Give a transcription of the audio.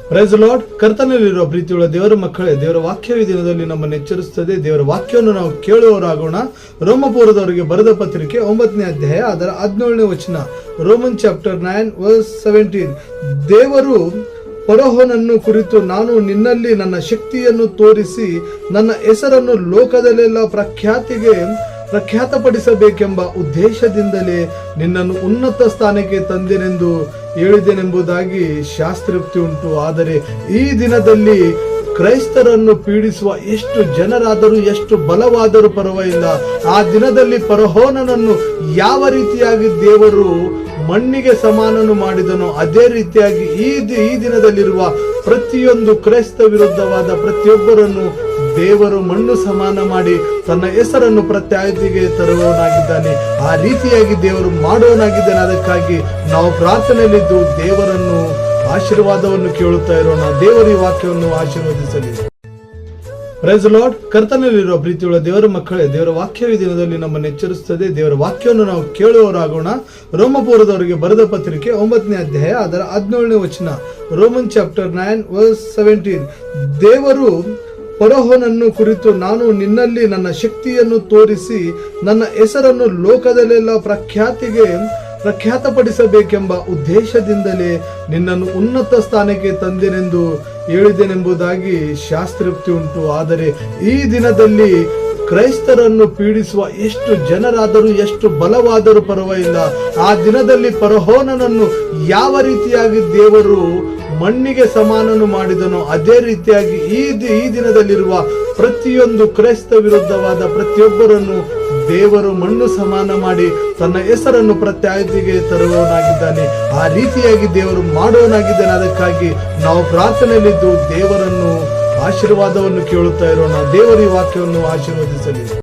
Price lord. ಕರ್ತನಲ್ಲಿರುವ ಪ್ರೀತಿಯುಳ್ಳ ದೇವರ ಮಕ್ಕಳೇ, ದೇವರ ವಾಕ್ಯ ಈ ದಿನದಲ್ಲಿ ನಮ್ಮನ್ನು ಎಚ್ಚರಿಸುತ್ತದೆ. ದೇವರ ವಾಕ್ಯವನ್ನು ನಾವು ಕೇಳುವವರಾಗೋಣ. ರೋಮಪುರದವರಿಗೆ ಬರೆದ ಪತ್ರಿಕೆ 9ನೇ ಅಧ್ಯಾಯ ಅದರ 17ನೇ ವಚನ. Roman chapter 9 verse 17. ದೇವರು ಫರೋಹನನ್ನು ಕುರಿತು, ನಾನು ನಿನ್ನಲ್ಲಿ ನನ್ನ ಶಕ್ತಿಯನ್ನು ತೋರಿಸಿ ನನ್ನ ಹೆಸರನ್ನು ಲೋಕದಲ್ಲೆಲ್ಲ ಪ್ರಖ್ಯಾತಪಡಿಸಬೇಕೆಂಬ ಉದ್ದೇಶದಿಂದಲೇ ನಿನ್ನನ್ನು ಉನ್ನತ ಸ್ಥಾನಕ್ಕೆ ತಂದೆನೆಂದು ಹೇಳಿದೆನೆಂಬುದಾಗಿ ಶಾಸ್ತ್ರೋಕ್ತಿ ಉಂಟು. ಆದರೆ ಈ ದಿನದಲ್ಲಿ ಕ್ರೈಸ್ತರನ್ನು ಪೀಡಿಸುವ ಎಷ್ಟು ಜನರಾದರೂ, ಎಷ್ಟು ಬಲವಾದರೂ ಪರವಾಗಿಲ್ಲ, ಆ ದಿನದಲ್ಲಿ ಫರೋಹನನ್ನು ಯಾವ ರೀತಿಯಾಗಿ ದೇವರು ಮಣ್ಣಿಗೆ ಸಮಾನನು ಮಾಡಿದನೋ ಅದೇ ರೀತಿಯಾಗಿ ಈ ದಿನದಲ್ಲಿರುವ ಪ್ರತಿಯೊಂದು ಕ್ರೈಸ್ತ ವಿರುದ್ಧವಾದ ಪ್ರತಿಯೊಬ್ಬರನ್ನು ದೇವರು ಮಣ್ಣು ಸಮಾನ ಮಾಡಿ ತನ್ನ ಹೆಸರನ್ನು ಪ್ರತ್ಯೇಕತೆಗೆ ತರುವವನಾಗಿದ್ದಾನೆ. ಆ ರೀತಿಯಾಗಿ ದೇವರು ಮಾಡುವವನಾಗಿದ್ದಾನೆ. ಅದಕ್ಕಾಗಿ ನಾವು ಪ್ರಾರ್ಥನೆಯಲ್ಲಿದ್ದು ದೇವರನ್ನು ಆಶೀರ್ವಾದವನ್ನು ಕೇಳುತ್ತಾ ಇರೋಣ. ದೇವರ ಈ ವಾಕ್ಯವನ್ನು ಆಶೀರ್ವದಿಸಲಿ. Price lord. ಕರ್ತನಲ್ಲಿರುವ ಪ್ರೀತಿಯುಳ್ಳ ದೇವರ ಮಕ್ಕಳೇ, ದೇವರ ವಾಕ್ಯ ಈ ದಿನದಲ್ಲಿ ನಮ್ಮನ್ನು ಎಚ್ಚರಿಸುತ್ತದೆ. ದೇವರ ವಾಕ್ಯವನ್ನು ನಾವು ಕೇಳುವವರಾಗೋಣ. ರೋಮಪುರದವರಿಗೆ ಬರೆದ ಪತ್ರಿಕೆ 9ನೇ ಅಧ್ಯಾಯ ಅದರ 17ನೇ ವಚನ. Roman chapter 9 verse 17. ದೇವರು ಫರೋಹನನ್ನು ಕುರಿತು, ನಾನು ನಿನ್ನಲ್ಲಿ ನನ್ನ ಶಕ್ತಿಯನ್ನು ತೋರಿಸಿ ನನ್ನ ಹೆಸರನ್ನು ಲೋಕದಲ್ಲೆಲ್ಲ ಪ್ರಖ್ಯಾತಪಡಿಸಬೇಕೆಂಬ ಉದ್ದೇಶದಿಂದಲೇ ನಿನ್ನನ್ನು ಉನ್ನತ ಸ್ಥಾನಕ್ಕೆ ತಂದೆನೆಂದು ಹೇಳಿದೆನೆಂಬುದಾಗಿ ಶಾಸ್ತ್ರೋಕ್ತಿ ಉಂಟು. ಆದರೆ ಈ ದಿನದಲ್ಲಿ ಕ್ರೈಸ್ತರನ್ನು ಪೀಡಿಸುವ ಎಷ್ಟು ಜನರಾದರೂ, ಎಷ್ಟು ಬಲವಾದರೂ ಪರವಾಗಿಲ್ಲ, ಆ ದಿನದಲ್ಲಿ ಫರೋಹನನ್ನು ಯಾವ ರೀತಿಯಾಗಿ ದೇವರು ಮಣ್ಣಿಗೆ ಸಮಾನನು ಮಾಡಿದನೋ ಅದೇ ರೀತಿಯಾಗಿ ಈ ದಿನದಲ್ಲಿರುವ ಪ್ರತಿಯೊಂದು ಕ್ರೈಸ್ತ ವಿರುದ್ಧವಾದ ಪ್ರತಿಯೊಬ್ಬರನ್ನು ದೇವರು ಮಣ್ಣು ಸಮಾನ ಮಾಡಿ ತನ್ನ ಹೆಸರನ್ನು ಪ್ರತ್ಯೇಕತೆಗೆ ತರುವವನಾಗಿದ್ದಾನೆ. ಆ ರೀತಿಯಾಗಿ ದೇವರು ಮಾಡುವವನಾಗಿದ್ದಾನೆ. ಅದಕ್ಕಾಗಿ ನಾವು ಪ್ರಾರ್ಥನೆಯಲ್ಲಿದ್ದು ದೇವರನ್ನು ಆಶೀರ್ವಾದವನ್ನು ಕೇಳುತ್ತಾ ಇರೋಣ. ದೇವರ ಈ ವಾಕ್ಯವನ್ನು ಆಶೀರ್ವದಿಸಲಿ.